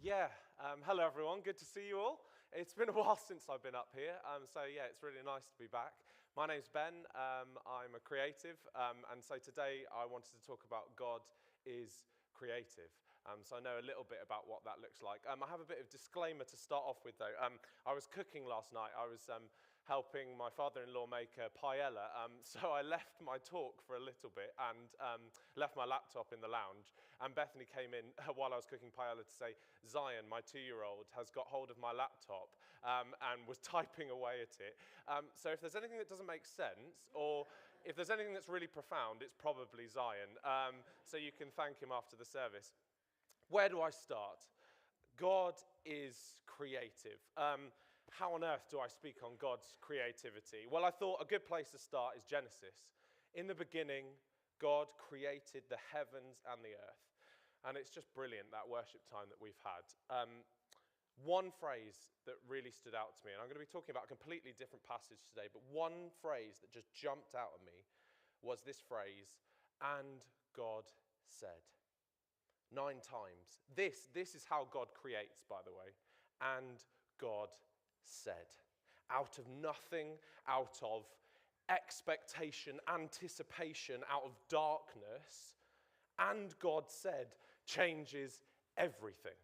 Hello everyone, good to see you all. It's been a while since I've been up here, it's really nice to be back. My name's Ben, I'm a creative, and so today I wanted to talk about God is creative. So I know a little bit about what that looks like. I have a bit of disclaimer to start off with though. I was cooking last night, I was helping my father-in-law make a paella, so I left my talk for a little bit and left my laptop in the lounge, and Bethany came in while I was cooking paella to say, Zion, my 2-year-old, has got hold of my laptop and was typing away at it. So if there's anything that doesn't make sense, or if there's anything that's really profound, it's probably Zion. So you can thank him after the service. Where do I start? God is creative. How on earth do I speak on God's creativity? Well, I thought a good place to start is Genesis. In the beginning, God created the heavens and the earth. And it's just brilliant, that worship time that we've had. One phrase that really stood out to me, and I'm going to be talking about a completely different passage today, but one phrase that just jumped out at me was this phrase, and God said. 9 times. This is how God creates, by the way. And God said. Out of nothing, out of expectation, anticipation, out of darkness, and God said changes everything.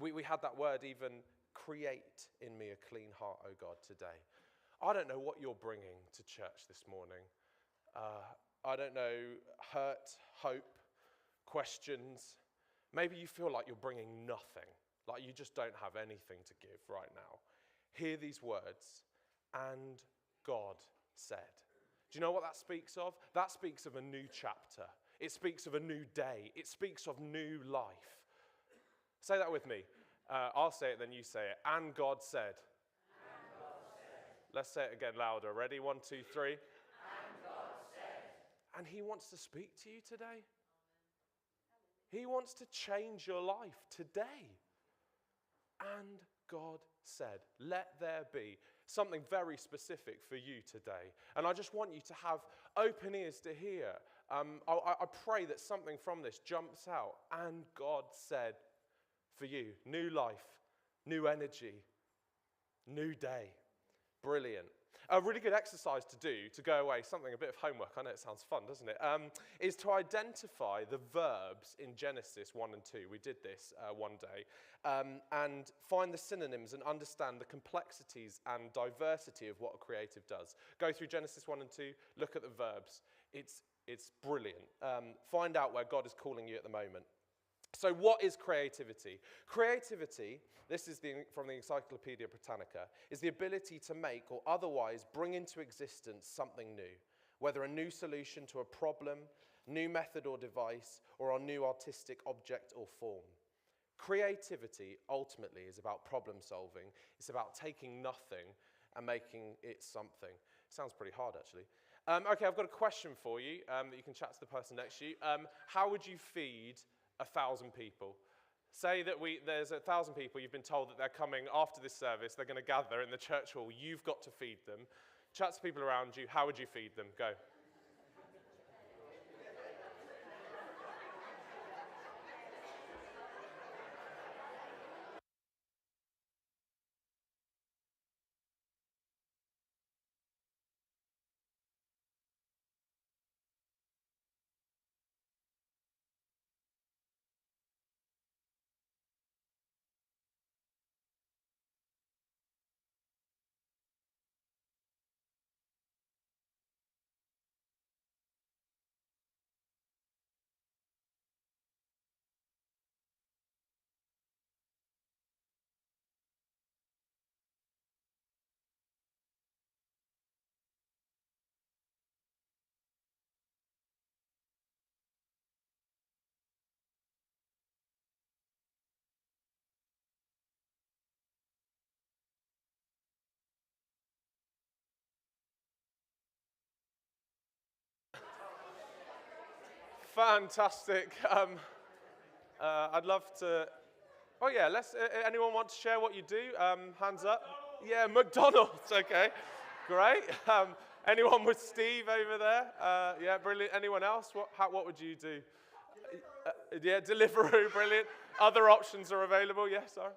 We had that word even, create in me a clean heart, O God, today. I don't know what you're bringing to church this morning. I don't know, hurt, hope, questions. Maybe you feel like you're bringing nothing, like you just don't have anything to give right now. Hear these words, and God said. Do you know what that speaks of? That speaks of a new chapter. It speaks of a new day. It speaks of new life. Say that with me. I'll say it, then you say it. And God said. And God said. Let's say it again louder. Ready? 1, 2, 3. And God said. And he wants to speak to you today. He wants to change your life today. And God said, let there be something very specific for you today. And I just want you to have open ears to hear. I pray that something from this jumps out. And God said for you, new life, new energy, new day. Brilliant. A really good exercise to do to go away, something, a bit of homework, I know it sounds fun, doesn't it? Is to identify the verbs in Genesis 1 and 2. We did this one day. And find the synonyms and understand the complexities and diversity of what a creative does. Go through Genesis 1 and 2, look at the verbs. It's brilliant. Find out where God is calling you at the moment. So what is creativity? Creativity, this is from the Encyclopedia Britannica, is the ability to make or otherwise bring into existence something new, whether a new solution to a problem, new method or device, or a new artistic object or form. Creativity ultimately is about problem solving. It's about taking nothing and making it something. Sounds pretty hard, actually. Okay, I've got a question for you that you can chat to the person next to you. How would you feed 1,000 people? Say that there's 1,000 people, you've been told that they're coming after this service, they're going to gather in the church hall, you've got to feed them. Chat to people around you, how would you feed them? Go. Fantastic. I'd love to. Oh yeah, anyone want to share what you do? Hands up. Yeah, McDonald's. Okay, great. Anyone with Steve over there? Yeah, brilliant. Anyone else? What would you do? Yeah, Deliveroo. Brilliant. Other options are available. Yes, sorry.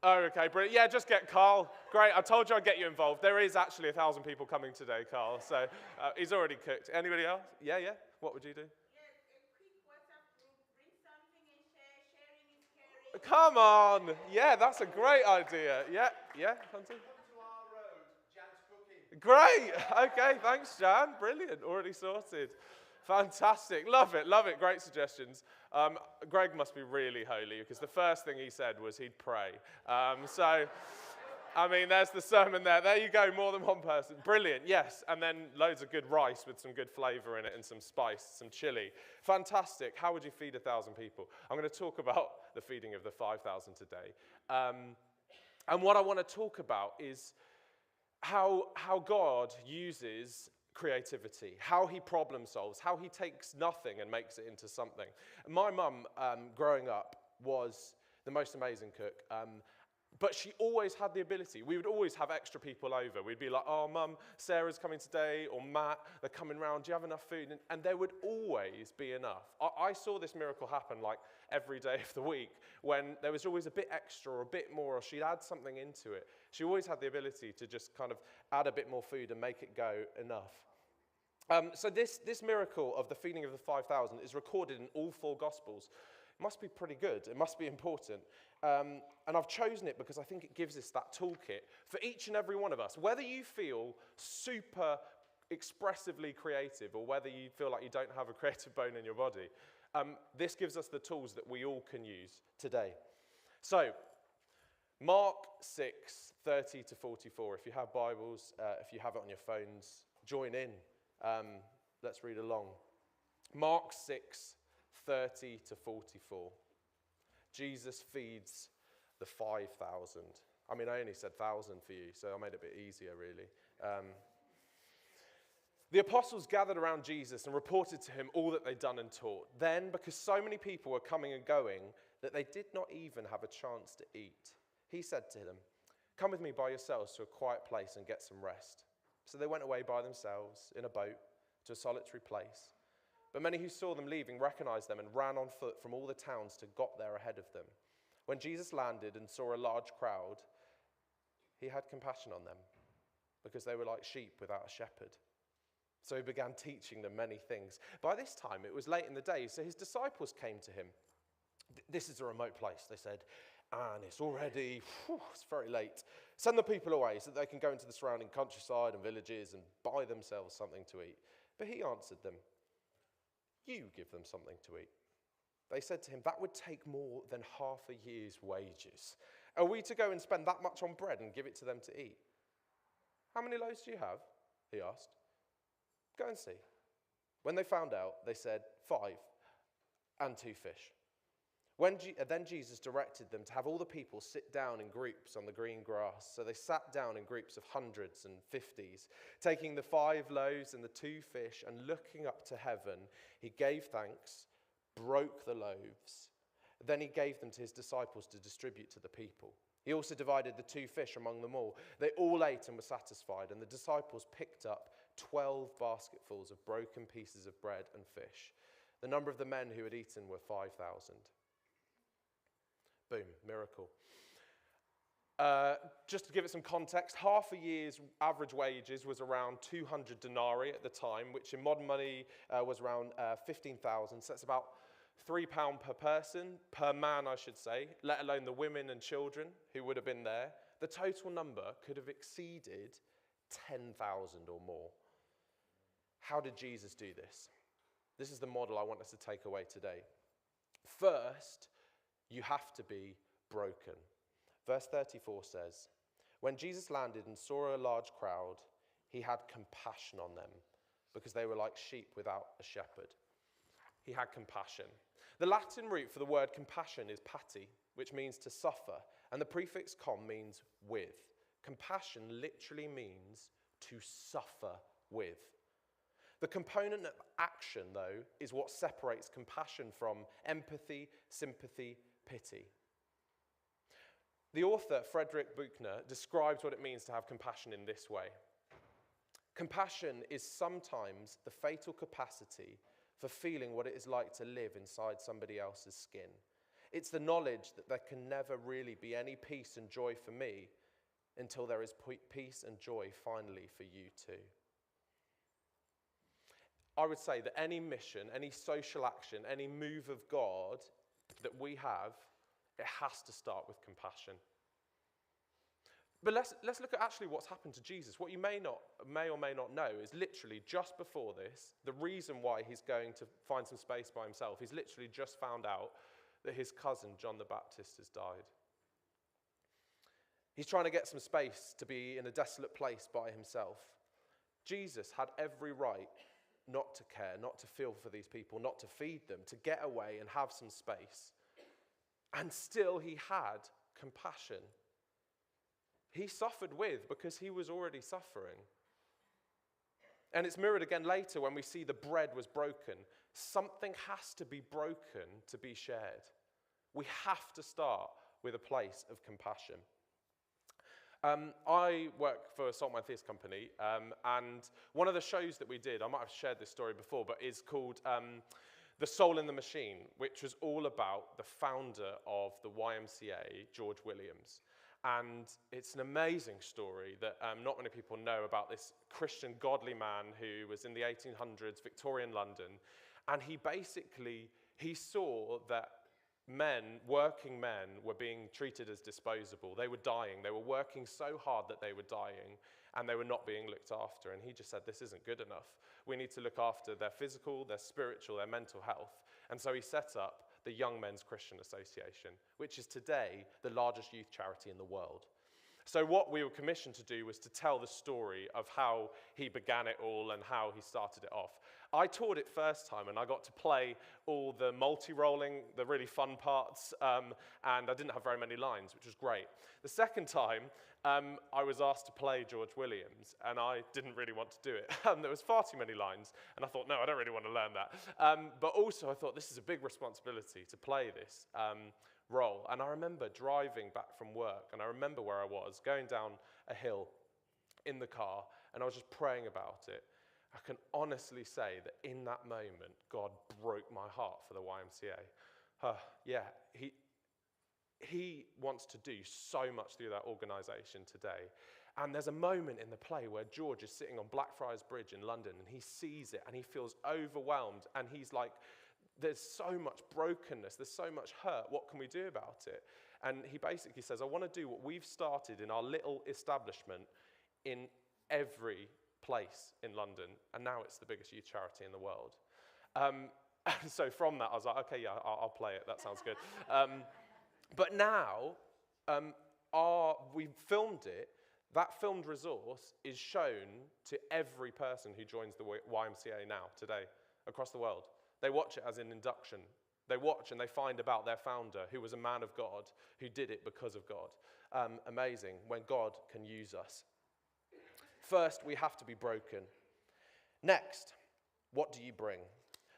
Oh, okay, brilliant. Yeah, just get Carl. Great, I told you I'd get you involved. There is actually 1,000 people coming today, Carl, so he's already cooked. Anybody else? Yeah, yeah? What would you do? Yeah, a quick WhatsApp group, bring something and share. Sharing is caring. Come on. Yeah, that's a great idea. Yeah, yeah, Hunter? Come to our road, Jan's cooking. Great. Okay, thanks, Jan. Brilliant. Already sorted. Fantastic. Love it. Love it. Great suggestions. Greg must be really holy because the first thing he said was he'd pray. So, I mean, there's the sermon there. There you go. More than one person. Brilliant. Yes. And then loads of good rice with some good flavor in it and some spice, some chili. Fantastic. How would you feed 1,000 people? I'm going to talk about the feeding of the 5,000 today. And what I want to talk about is how God uses creativity, how he problem solves, how he takes nothing and makes it into something. My mum, growing up, was the most amazing cook, but she always had the ability. We would always have extra people over. We'd be like, oh, Mum, Sarah's coming today, or Matt, they're coming round, do you have enough food? And there would always be enough. I saw this miracle happen like every day of the week, when there was always a bit extra or a bit more, or she'd add something into it. She always had the ability to just kind of add a bit more food and make it go enough. So this miracle of the feeding of the 5,000 is recorded in all 4 Gospels. It must be pretty good. It must be important. And I've chosen it because I think it gives us that toolkit for each and every one of us. Whether you feel super expressively creative or whether you feel like you don't have a creative bone in your body, this gives us the tools that we all can use today. So, Mark 6, 30 to 44. If you have Bibles, if you have it on your phones, join in. Let's read along. Mark 6, 30 to 44. Jesus feeds the 5,000. I mean, I only said 1,000 for you, so I made it a bit easier, really. The apostles gathered around Jesus and reported to him all that they'd done and taught. Then, because so many people were coming and going, that they did not even have a chance to eat, he said to them, "Come with me by yourselves to a quiet place and get some rest." So they went away by themselves in a boat to a solitary place. But many who saw them leaving recognized them and ran on foot from all the towns to get there ahead of them. When Jesus landed and saw a large crowd, he had compassion on them because they were like sheep without a shepherd. So he began teaching them many things. By this time, it was late in the day, so his disciples came to him. "This is a remote place," they said, "and it's already, it's very late. Send the people away so that they can go into the surrounding countryside and villages and buy themselves something to eat." But he answered them, "You give them something to eat." They said to him, "That would take more than half a year's wages. Are we to go and spend that much on bread and give it to them to eat?" "How many loaves do you have?" he asked. "Go and see." When they found out, they said, 5 and 2 fish. Then Jesus directed them to have all the people sit down in groups on the green grass. So they sat down in groups of hundreds and 50s, taking the 5 loaves and the 2 fish, and looking up to heaven, he gave thanks, broke the loaves. Then he gave them to his disciples to distribute to the people. He also divided the 2 fish among them all. They all ate and were satisfied, and the disciples picked up 12 basketfuls of broken pieces of bread and fish. The number of the men who had eaten were 5,000. Boom, miracle. Just to give it some context, half a year's average wages was around 200 denarii at the time, which in modern money was around 15,000. So that's about £3 per person, per man, I should say, let alone the women and children who would have been there. The total number could have exceeded 10,000 or more. How did Jesus do this? This is the model I want us to take away today. First, you have to be broken. Verse 34 says, "When Jesus landed and saw a large crowd, he had compassion on them because they were like sheep without a shepherd." He had compassion. The Latin root for the word compassion is pati, which means to suffer, and the prefix "com" means with. Compassion literally means to suffer with. The component of action, though, is what separates compassion from empathy, sympathy, pity. The author, Frederick Buechner, describes what it means to have compassion in this way. Compassion is sometimes the fatal capacity for feeling what it is like to live inside somebody else's skin. It's the knowledge that there can never really be any peace and joy for me until there is peace and joy finally for you too. I would say that any mission, any social action, any move of God that we have, it has to start with compassion. But let's look at actually what's happened to Jesus. What you may or may not know is literally just before this, the reason why he's going to find some space by himself, he's literally just found out that his cousin, John the Baptist, has died. He's trying to get some space to be in a desolate place by himself. Jesus had every right not to care, not to feel for these people, not to feed them, to get away and have some space. And still he had compassion. He suffered with because he was already suffering. And it's mirrored again later when we see the bread was broken. Something has to be broken to be shared. We have to start with a place of compassion. I work for Salt Mine Theatre Company, and one of the shows that we did, I might have shared this story before, but is called The Soul in the Machine, which was all about the founder of the YMCA, George Williams. And it's an amazing story that not many people know about this Christian godly man who was in the 1800s, Victorian London. And he saw that working men were being treated as disposable. They were dying. They were working so hard that they were dying and they were not being looked after. And he just said, this isn't good enough. We need to look after their physical, their spiritual, their mental health. And so he set up the Young Men's Christian Association, which is today the largest youth charity in the world. So what we were commissioned to do was to tell the story of how he began it all and how he started it off. I taught it first time and I got to play all the multi-rolling, the really fun parts, and I didn't have very many lines, which was great. The second time, I was asked to play George Williams and I didn't really want to do it. There was far too many lines and I thought, no, I don't really want to learn that. But also I thought this is a big responsibility to play this role. And I remember driving back from work and I remember where I was, going down a hill in the car, and I was just praying about it. I can honestly say that in that moment, God broke my heart for the YMCA. He wants to do so much through that organisation today. And there's a moment in the play where George is sitting on Blackfriars Bridge in London and he sees it and he feels overwhelmed and he's like, there's so much brokenness, there's so much hurt, what can we do about it? And he basically says, I want to do what we've started in our little establishment in every place in London, and now it's the biggest youth charity in the world. So from that, I was like, okay, yeah, I'll play it, that sounds good. But now, we filmed it. That filmed resource is shown to every person who joins the YMCA now, today, across the world. They watch it as an induction. They watch and they find about their founder, who was a man of God, who did it because of God. Amazing, when God can use us. First, we have to be broken. Next, what do you bring?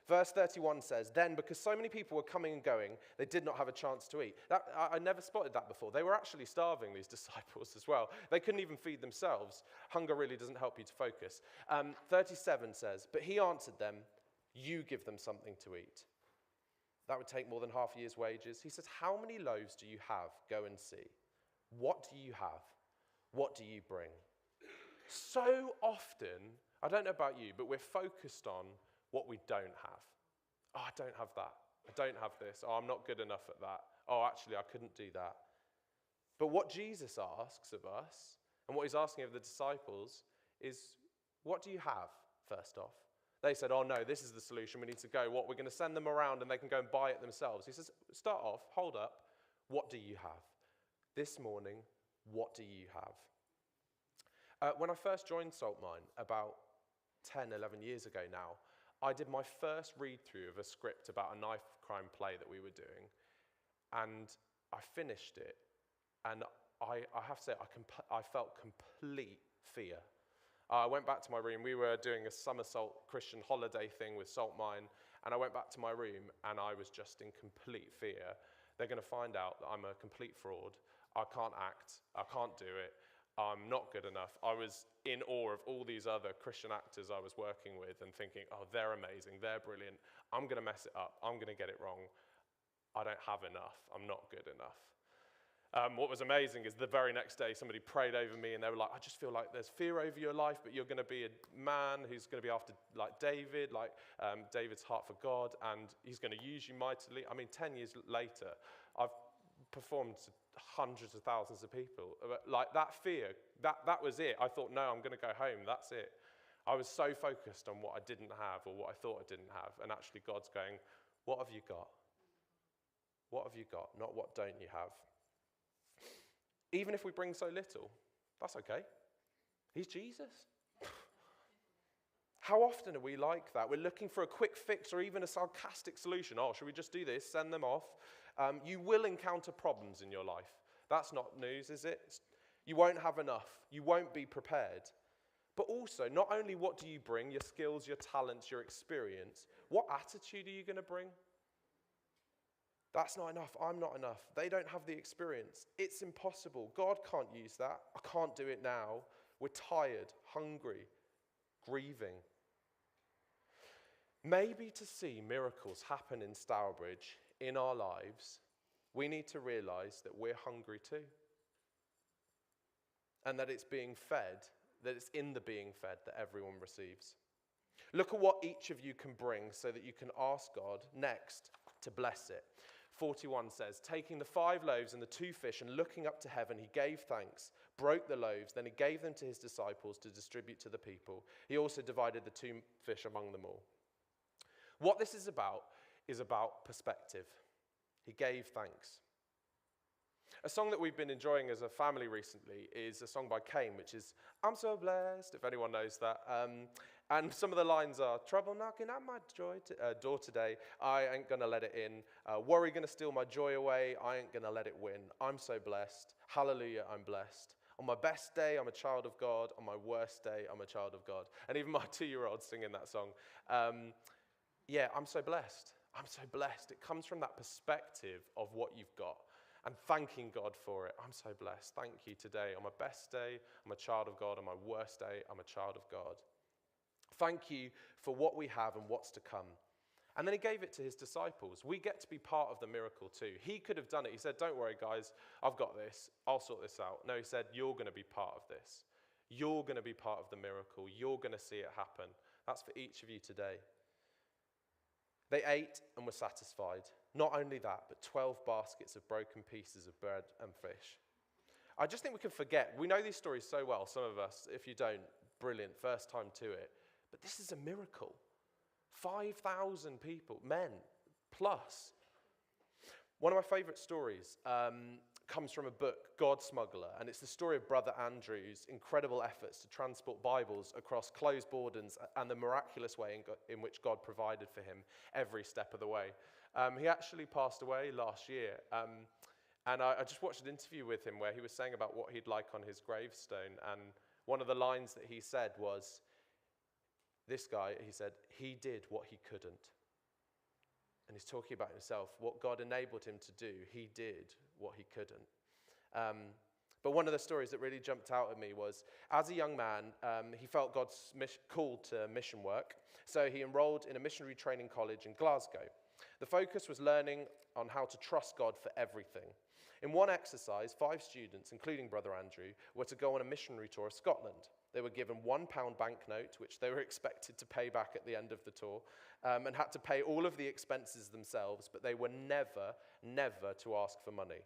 Verse 31 says, then because so many people were coming and going, they did not have a chance to eat. I never spotted that before. They were actually starving, these disciples, as well. They couldn't even feed themselves. Hunger really doesn't help you to focus. 37 says, but he answered them, you give them something to eat. That would take more than half a year's wages. He says, how many loaves do you have? Go and see. What do you have? What do you bring? So often, I don't know about you, but we're focused on what we don't have. Oh, I don't have that. I don't have this. Oh, I'm not good enough at that. Oh, actually, I couldn't do that. But what Jesus asks of us, and what he's asking of the disciples, is what do you have, first off? They said, oh no, this is the solution. We need to go. What, we're going to send them around and they can go and buy it themselves. He says, start off, hold up. What do you have? This morning, what do you have? When I first joined Salt Mine, about 10, 11 years ago now, I did my first read-through of a script about a knife crime play that we were doing. And I finished it. And I have to say, I felt complete fear. I went back to my room. We were doing a summer Salt Christian holiday thing with Salt Mine. And I went back to my room and I was just in complete fear. They're going to find out that I'm a complete fraud. I can't act. I can't do it. I'm not good enough. I was in awe of all these other Christian actors I was working with and thinking, oh, they're amazing, they're brilliant. I'm going to mess it up. I'm going to get it wrong. I don't have enough. I'm not good enough. What was amazing is the very next day, somebody prayed over me and they were like, I just feel like there's fear over your life, but you're going to be a man who's going to be after like David, David's heart for God, and he's going to use you mightily. I mean, 10 years later, I've performed to hundreds of thousands of people. Like that fear, that was it. I thought, no, I'm going to go home. That's it. I was so focused on what I didn't have or what I thought I didn't have. And actually God's going, what have you got? What have you got? Not what don't you have? Even if we bring so little, that's okay. He's Jesus. How often are we like that? We're looking for a quick fix or even a sarcastic solution. Oh, should we just do this? Send them off. You will encounter problems in your life. That's not news, is it? You won't have enough. You won't be prepared. But also, not only what do you bring, your skills, your talents, your experience, what attitude are you going to bring? That's not enough. I'm not enough. They don't have the experience. It's impossible. God can't use that. I can't do it now. We're tired, hungry, grieving. Maybe to see miracles happen in Stourbridge, in our lives, we need to realize that we're hungry too. And that it's being fed, that it's in the being fed that everyone receives. Look at what each of you can bring so that you can ask God next to bless it. 41 says, taking the 5 loaves and the 2 fish and looking up to heaven, he gave thanks, broke the loaves, then he gave them to his disciples to distribute to the people. He also divided the 2 fish among them all. What this is about perspective. He gave thanks. A song that we've been enjoying as a family recently is a song by Chawn, which is, I'm so blessed, if anyone knows that. And some of the lines are, trouble knocking at my door today, I ain't gonna let it in. Worry gonna steal my joy away, I ain't gonna let it win. I'm so blessed, hallelujah, I'm blessed. On my best day, I'm a child of God. On my worst day, I'm a child of God. And even my 2-year-old's singing that song. Yeah, I'm so blessed. I'm so blessed. It comes from that perspective of what you've got and thanking God for it. I'm so blessed. Thank you today. On my best day, I'm a child of God. On my worst day, I'm a child of God. Thank you for what we have and what's to come. And then he gave it to his disciples. We get to be part of the miracle too. He could have done it. He said, don't worry, guys. I've got this. I'll sort this out. No, he said, you're going to be part of this. You're going to be part of the miracle. You're going to see it happen. That's for each of you today. They ate and were satisfied. Not only that, but 12 baskets of broken pieces of bread and fish. I just think we can forget. We know these stories so well, some of us. If you don't, brilliant, first time to it. But this is a miracle. 5,000 people, men, plus. One of my favorite stories comes from a book, God Smuggler, and it's the story of Brother Andrew's incredible efforts to transport Bibles across closed borders and the miraculous way in which God provided for him every step of the way. He actually passed away last year, and I just watched an interview with him where he was saying about what he'd like on his gravestone, and one of the lines that he said was, this guy, he said, he did what he couldn't. And he's talking about himself, what God enabled him to do, he did what he couldn't. But one of the stories that really jumped out at me was, as a young man, he felt God's call to mission work, so he enrolled in a missionary training college in Glasgow. The focus was learning on how to trust God for everything. In one exercise, 5 students, including Brother Andrew, were to go on a missionary tour of Scotland. They were given £1 banknote, which they were expected to pay back at the end of the tour, and had to pay all of the expenses themselves, but they were never to ask for money.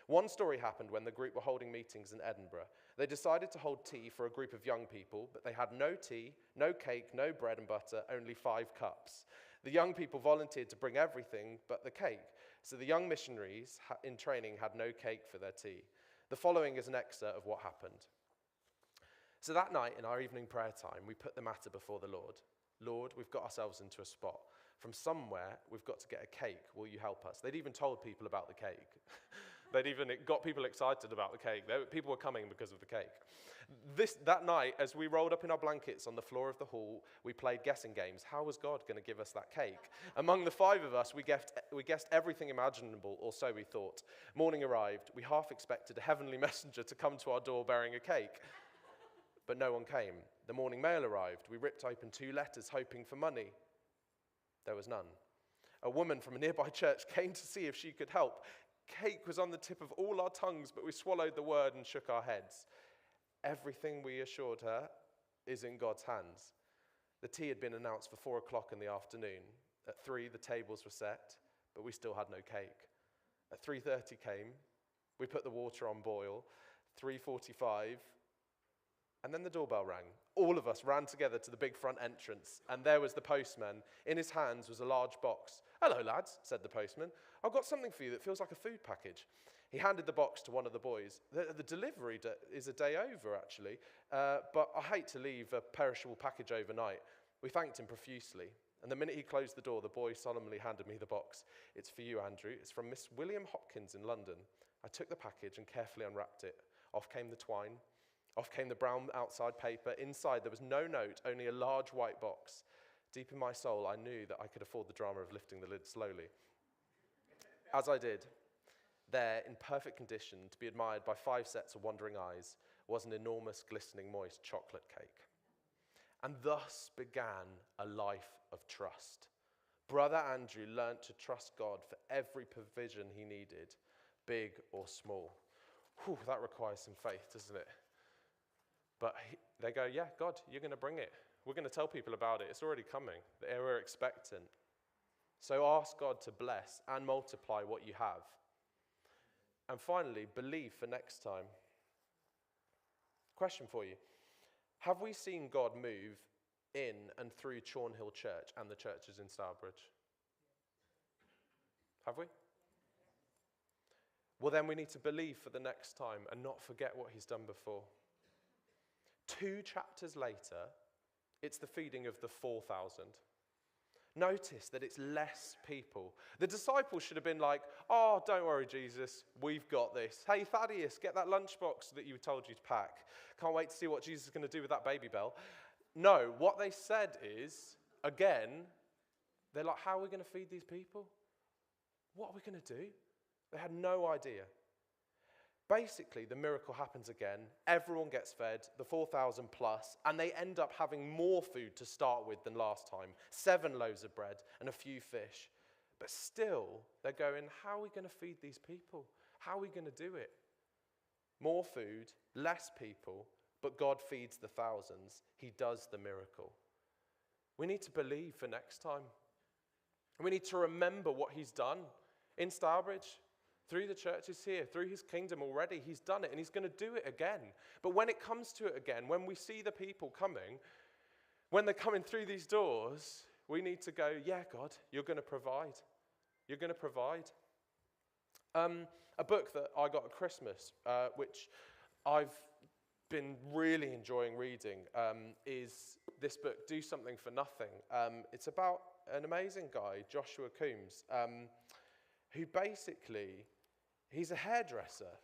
One story happened when the group were holding meetings in Edinburgh. They decided to hold tea for a group of young people, but they had no tea, no cake, no bread and butter, only 5 cups. The young people volunteered to bring everything but the cake, so the young missionaries in training had no cake for their tea. The following is an excerpt of what happened. So that night in our evening prayer time, we put the matter before the Lord. Lord, we've got ourselves into a spot. From somewhere, we've got to get a cake. Will you help us? They'd even told people about the cake. It got people excited about the cake. People were coming because of the cake. That night, as we rolled up in our blankets on the floor of the hall, we played guessing games. How was God going to give us that cake? Among the 5 of us, we guessed everything imaginable, or so we thought. Morning arrived. We half expected a heavenly messenger to come to our door bearing a cake. But no one came. The morning mail arrived. We ripped open 2 letters, hoping for money. There was none. A woman from a nearby church came to see if she could help. Cake was on the tip of all our tongues, but we swallowed the word and shook our heads. Everything, we assured her, is in God's hands. The tea had been announced for 4 o'clock in the afternoon. At 3, the tables were set, but we still had no cake. At 3:30 came. We put the water on boil. 3:45, and then the doorbell rang. All of us ran together to the big front entrance, and there was the postman. In his hands was a large box. "Hello, lads," said the postman. "I've got something for you that feels like a food package." He handed the box to one of the boys. The delivery is a day over, actually, but I hate to leave a perishable package overnight. We thanked him profusely, and the minute he closed the door, the boy solemnly handed me the box. "It's for you, Andrew. It's from Miss William Hopkins in London." I took the package and carefully unwrapped it. Off came the twine. Off came the brown outside paper. Inside, there was no note, only a large white box. Deep in my soul, I knew that I could afford the drama of lifting the lid slowly. As I did, there, in perfect condition, to be admired by 5 sets of wondering eyes, was an enormous, glistening, moist chocolate cake. And thus began a life of trust. Brother Andrew learnt to trust God for every provision he needed, big or small. Whew, that requires some faith, doesn't it? But they go, "Yeah, God, you're going to bring it. We're going to tell people about it. It's already coming. We're expectant." So ask God to bless and multiply what you have. And finally, believe for next time. Question for you. Have we seen God move in and through Chawn Hill Church and the churches in Stourbridge? Have we? Well, then we need to believe for the next time and not forget what he's done before. 2 chapters later, it's the feeding of the 4,000. Notice that it's less people. The disciples should have been like, "Oh, don't worry, Jesus, we've got this. Hey, Thaddeus, get that lunchbox that you were told you to pack. Can't wait to see what Jesus is going to do with that baby bell." No, what they said is, again, they're like, "How are we going to feed these people? What are we going to do?" They had no idea. Basically, the miracle happens again. Everyone gets fed, the 4,000 plus, and they end up having more food to start with than last time. 7 loaves of bread and a few fish. But still, they're going, "How are we going to feed these people? How are we going to do it?" More food, less people, but God feeds the thousands. He does the miracle. We need to believe for next time. We need to remember what he's done in Stourbridge. Through the churches here, through his kingdom already, he's done it and he's going to do it again. But when it comes to it again, when we see the people coming, when they're coming through these doors, we need to go, "Yeah, God, you're going to provide. You're going to provide." A book that I got at Christmas, which I've been really enjoying reading, is this book, Do Something for Nothing. It's about an amazing guy, Joshua Coombs, who basically, he's a hairdresser.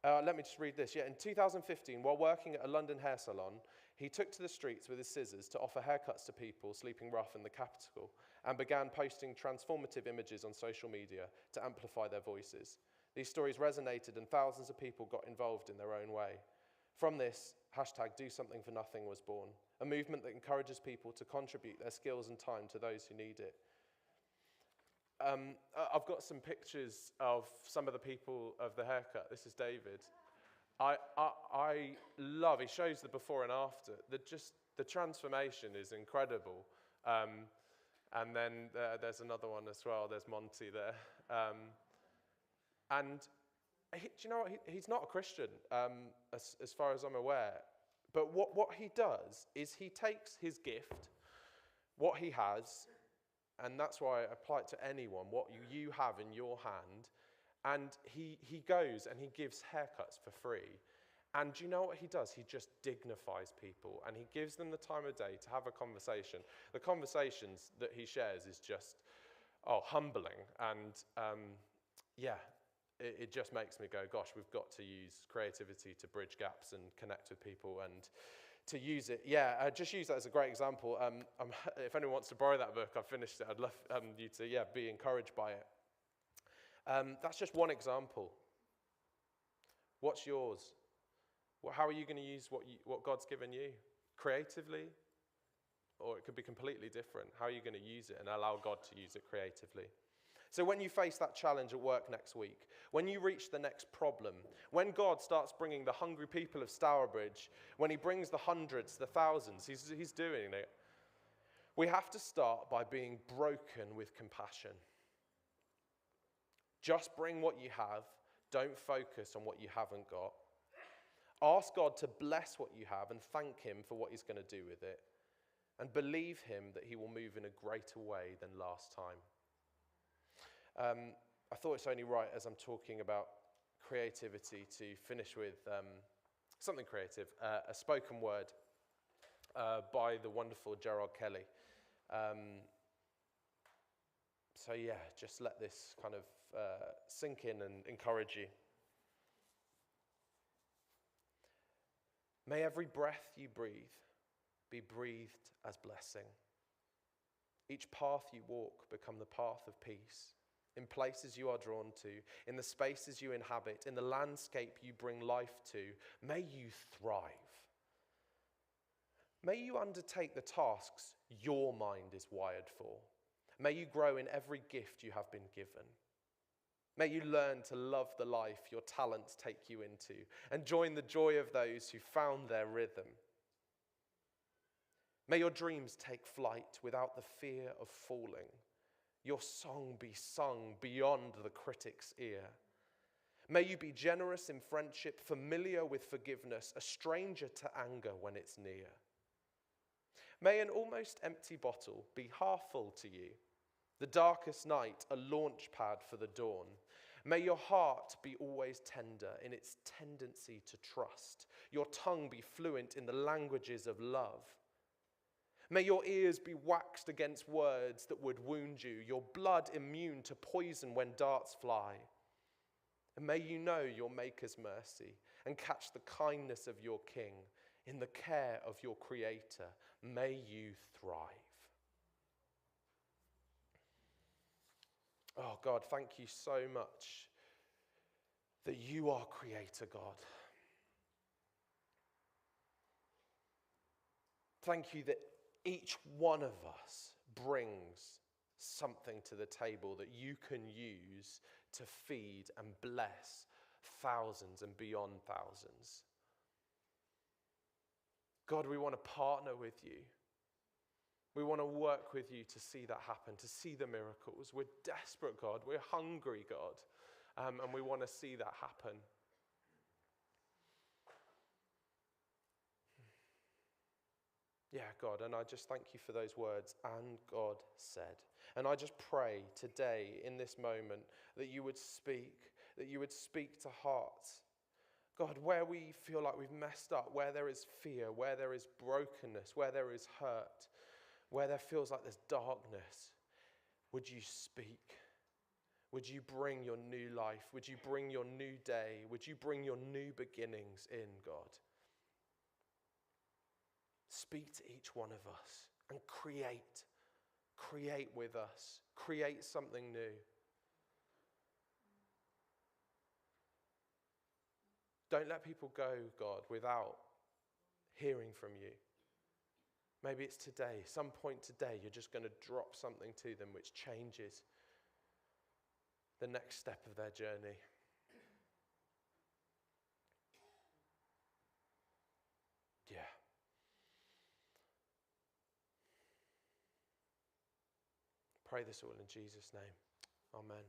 Let me just read this. Yeah, in 2015, while working at a London hair salon, he took to the streets with his scissors to offer haircuts to people sleeping rough in the capital and began posting transformative images on social media to amplify their voices. These stories resonated and thousands of people got involved in their own way. From this, hashtag Do Something for Nothing was born, a movement that encourages people to contribute their skills and time to those who need it. I've got some pictures of some of the people of the haircut. This is David. I love, he shows the before and after. The transformation is incredible. And then there's another one as well. There's Monty there. And do you know what? He's not a Christian, as far as I'm aware. But what he does is he takes his gift, what he has, and that's why I apply it to anyone, what you have in your hand, and he goes and he gives haircuts for free. And do you know what he does? He just dignifies people, and he gives them the time of day to have a conversation. The conversations that he shares is just, humbling. And yeah, it just makes me go, gosh, we've got to use creativity to bridge gaps and connect with people and to use it. Yeah, just use that as a great example. If anyone wants to borrow that book, I've finished it. I'd love you to, be encouraged by it. That's just one example. What's yours? How are you going to use what God's given you? Creatively? Or it could be completely different. How are you going to use it and allow God to use it creatively? So when you face that challenge at work next week, when you reach the next problem, when God starts bringing the hungry people of Stourbridge, when he brings the hundreds, the thousands, he's doing it. We have to start by being broken with compassion. Just bring what you have. Don't focus on what you haven't got. Ask God to bless what you have and thank him for what he's going to do with it. And believe him that he will move in a greater way than last time. I thought it's only right, as I'm talking about creativity, to finish with something creative, a spoken word by the wonderful Gerard Kelly. Just let this kind of sink in and encourage you. May every breath you breathe be breathed as blessing. Each path you walk become the path of peace. In places you are drawn to, in the spaces you inhabit, in the landscape you bring life to, may you thrive. May you undertake the tasks your mind is wired for. May you grow in every gift you have been given. May you learn to love the life your talents take you into and join the joy of those who found their rhythm. May your dreams take flight without the fear of falling. Your song be sung beyond the critic's ear. May you be generous in friendship, familiar with forgiveness, a stranger to anger when it's near. May an almost empty bottle be half full to you, the darkest night a launch pad for the dawn. May your heart be always tender in its tendency to trust, your tongue be fluent in the languages of love. May your ears be waxed against words that would wound you, your blood immune to poison when darts fly. And may you know your Maker's mercy and catch the kindness of your King in the care of your Creator. May you thrive. Oh God, thank you so much that you are Creator God. Thank you that each one of us brings something to the table that you can use to feed and bless thousands and beyond thousands. God, we want to partner with you. We want to work with you to see that happen, to see the miracles. We're desperate, God. We're hungry, God. And we want to see that happen. Yeah, God, and I just thank you for those words, and God said. And I just pray today in this moment that you would speak to hearts. God, where we feel like we've messed up, where there is fear, where there is brokenness, where there is hurt, where there feels like there's darkness, would you speak? Would you bring your new life? Would you bring your new day? Would you bring your new beginnings in, God? Speak to each one of us and create with us, create something new. Don't let people go, God, without hearing from you. Maybe it's today, some point today, you're just going to drop something to them which changes the next step of their journey. Yeah. Pray this all in Jesus' name. Amen.